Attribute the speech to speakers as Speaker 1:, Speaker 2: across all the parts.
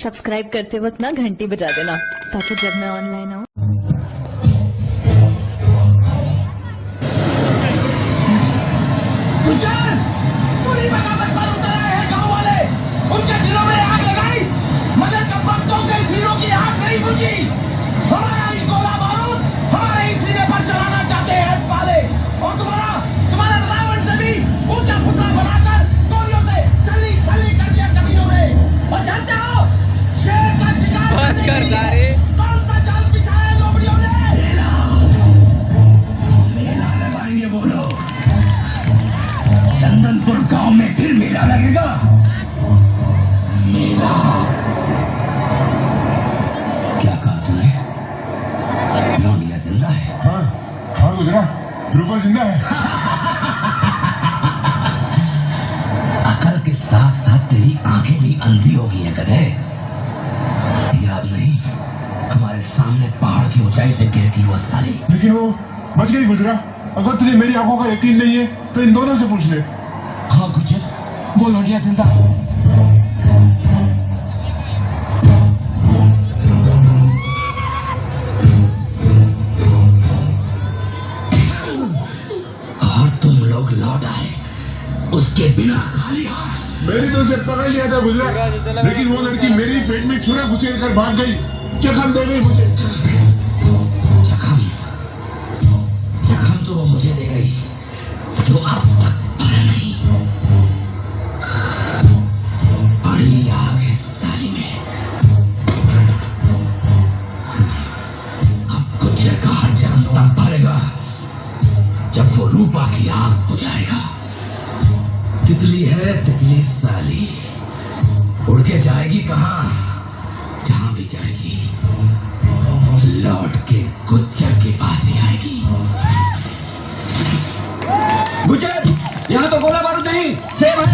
Speaker 1: Subscribe करते वक्त ना घंटी बजा देना ताकि जब मैं ऑनलाइन आऊँ।
Speaker 2: उनके दिलों में आग लगाई मगर जब भक्तों के सीनों की आग नहीं बुझी। हमारा ही गोला बारूद हमारे ही सीने पर चलाना चाहते हैं पाले और तुम्हारा रावण से भी ऊंचा पुतला बनाकर गोलियों से छली छली कर दिया कमीनों ने। और जानते हो शेर का शिकार बस कर दारे कौन सा जाल बिछाया लोमड़ियों ने। मेला लगाएंगे वो लोग। चंदनपुर गांव में फिर मेला लगेगा। मेला क्या कहा तूने? लौंडिया जिंदा है?
Speaker 3: हाँ गुजरा रूपा जिंदा है।
Speaker 2: अकल के साथ साथ तेरी आंखें भी अंधी हो गई हैं गधे। याद नहीं हमारे सामने पहाड़ की ऊंचाई से गिरती वो साली।
Speaker 3: लेकिन वो बच गई गुजरा। अगर तुझे मेरी आंखों का यकीन नहीं है तो इन दोनों से पूछ ले।
Speaker 2: हाँ गुजर वो लौंडिया जिंदा। लौट आए उसके बिना खाली हाथ।
Speaker 3: मैंने तो उसे पकड़ लिया था गुजरा, लेकिन वो लड़की मेरी पेट में छुरा घुसेड़ कर भाग गई। जख्म दे गई मुझे। जख्म तो वो मुझे दे गई जो अब तक भरा नहीं। बड़ी आग है साली में। अब गुजर का हर जख्म तब भरेगा जब वो रूपा की आग बुझाएगा। तितली है तितली साली, उड़ के जाएगी कहां? जहां भी जाएगी लौट के गुज्जर के पास ही आएगी। गुज्जर यहां तो गोला बारूद नहीं सेब है।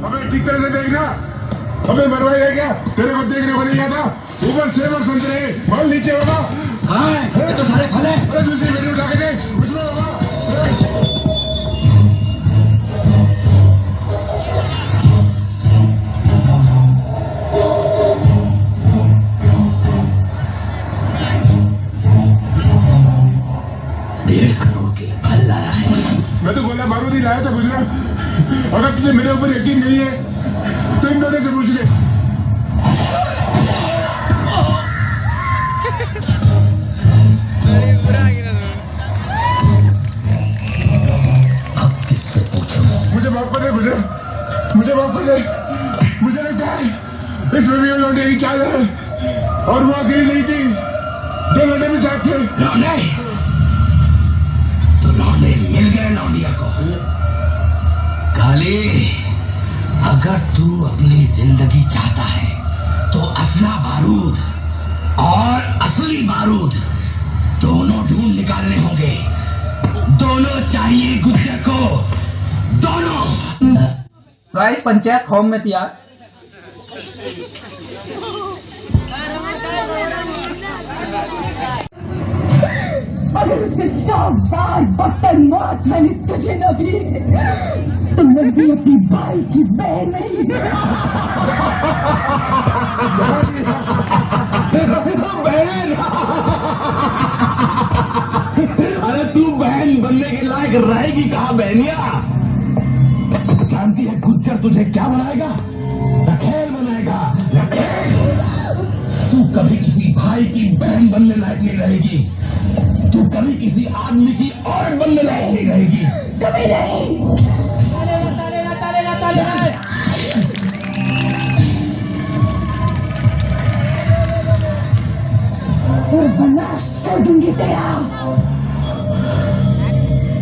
Speaker 3: अबे ठीक तरह से देखना। अबे मरवाएगा क्या? तेरे को देखने को नहीं आता। ऊपर सेब और संतरे माल नीचे होगा। हाँ ये तो सारे फल है। अरे दूसरी मेरी उठा के दे उसमें होगा। $1.5 करोड़ के फल लाया है। मैं तो गोला बारूद ही लाया था गुजरा। अगर तुझे मेरे ऊपर यकीन नहीं है तो इन दोनों से पूछ ले। मुझे माफ कर दे गुजर, मुझे माफ कर दे। मुझे लगता है इसमें भी लौंडे ही चाल है और वो अकेली नहीं थी। दो लौंडे भी साथ थे। लौंडे तो लौंडे मिल गए लौंडिया को। काली अगर तू अपनी जिंदगी चाहता है तो असला बारूद और असली बारूद दोनों ढूंढ निकालने होंगे। दोनों चाहिए गुज्जर को, दोनों।
Speaker 4: राइस पंचायत फॉर्म में तैयार।
Speaker 5: अगर उसे 100 बार बदतर मौत मैंने तुझे न दी तो मैं भी अपनी भाई की बहन नहीं।
Speaker 3: बहन अरे तू बहन बनने के लायक रहेगी कहाँ बहनिया? जानती है गुज्जर तुझे क्या बनाएगा? रखेल बनाएगा, रखेल। तू कभी किसी भाई की बहन बनने लायक नहीं रहेगी। तू कभी किसी आदमी की औरत बनने लायक नहीं रहेगी।
Speaker 5: कभी नहीं। सर्वनाश कर दूंगी तेरा।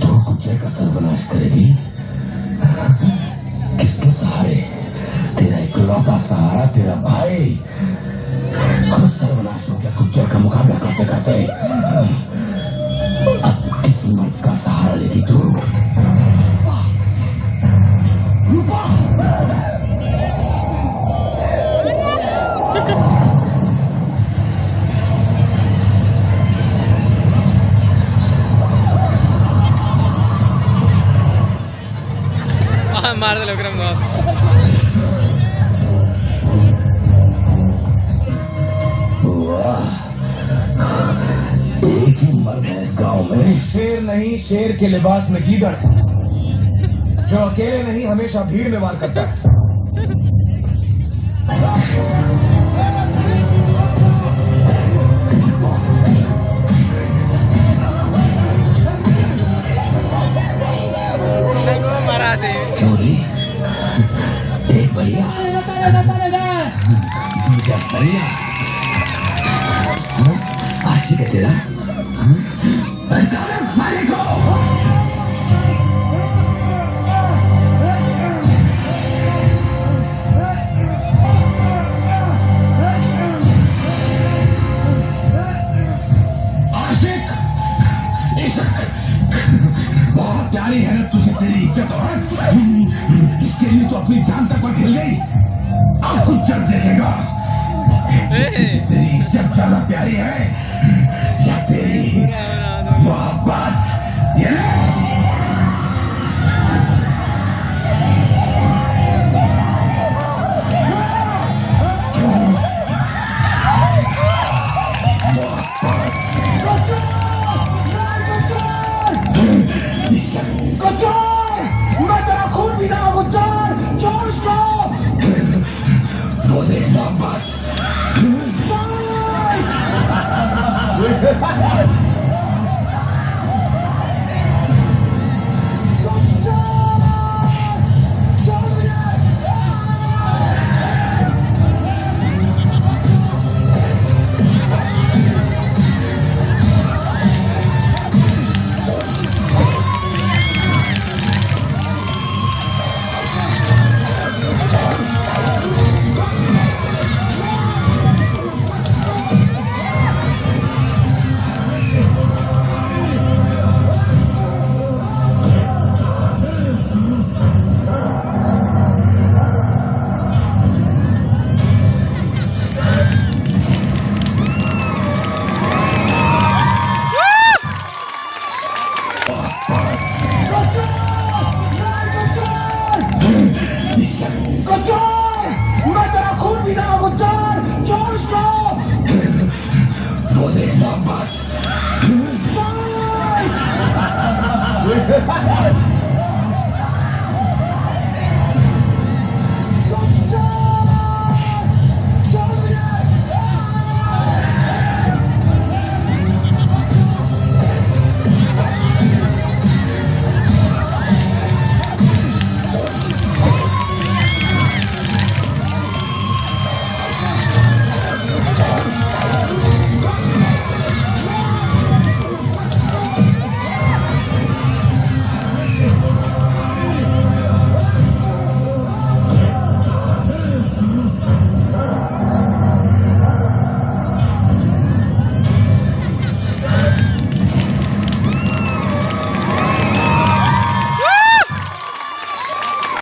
Speaker 2: तो गुज्जर का सर्वनाश करेगी? किसके सहारे? तेरा इकलौता सहारा तेरा भाई खुद सर्वनाश हो गया गुज्जर का मुकाबला करते करते। अब किस मर्द का सहारा लेगी तू? रूपा
Speaker 6: मार दे लोग
Speaker 3: शेर नहीं, शेर के लिबास में गीदड़, जो अकेले नहीं हमेशा भीड़ में वार करता है। चोरी एक भैया दूजा भैया आशिक है तेरा। साले को आशिक इश्क बहुत प्यारी है ना तुझे तेरी इज्जत और जिसके लिए तो अपनी जान तक पर हिल गई। अब कुछ जब देखेगा तुझे तेरी इज्जत ज्यादा प्यारी है या तेरी मोहब्बत। ये